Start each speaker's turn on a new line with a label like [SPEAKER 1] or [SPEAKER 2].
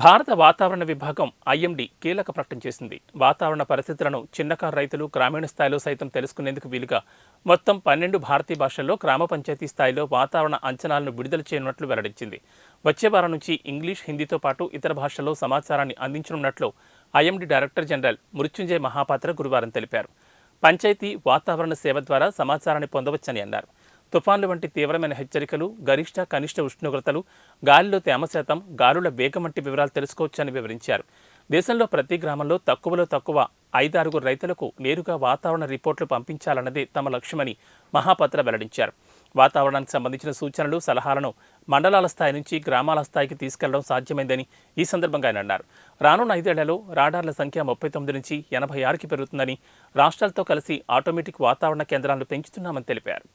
[SPEAKER 1] భారత వాతావరణ విభాగం ఐఎండీ కీలక ప్రకటన చేసింది. వాతావరణ పరిస్థితులను చిన్నకారు రైతులు గ్రామీణ స్థాయిలో సైతం తెలుసుకునేందుకు వీలుగా మొత్తం 12 భారతీయ భాషల్లో గ్రామ పంచాయతీ స్థాయిలో వాతావరణ అంచనాలను విడుదల చేయనున్నట్లు వెల్లడించింది. వచ్చే వారం నుంచి ఇంగ్లీష్, హిందీతో పాటు ఇతర భాషల్లో సమాచారాన్ని అందించనున్నట్లు IMD director general Mrutyunjay Mohapatra గురువారం తెలిపారు. పంచాయతీ వాతావరణ సేవ ద్వారా సమాచారాన్ని పొందవచ్చని అన్నారు. తుఫాన్లు వంటి తీవ్రమైన హెచ్చరికలు, గరిష్ట కనిష్ట ఉష్ణోగ్రతలు, గాలిలో తేమ శాతం, గాలుల వేగం వంటి వివరాలు తెలుసుకోవచ్చని వివరించారు. దేశంలో ప్రతి గ్రామంలో తక్కువలో తక్కువ 5-6 రైతులకు నేరుగా వాతావరణ రిపోర్టులు పంపించాలన్నదే తమ లక్ష్యమని మహాపాత్ర వెల్లడించారు. వాతావరణానికి సంబంధించిన సూచనలు, సలహాలను మండలాల స్థాయి నుంచి గ్రామాల స్థాయికి తీసుకెళ్లడం సాధ్యమైందని ఈ సందర్భంగా ఆయన అన్నారు. రానున్న 5 ఏళ్లలో రాడార్ల సంఖ్య 39 నుంచి 86కి పెరుగుతుందని, రాష్ట్రాలతో కలిసి ఆటోమేటిక్ వాతావరణ కేంద్రాలను పెంచుతున్నామని తెలిపారు.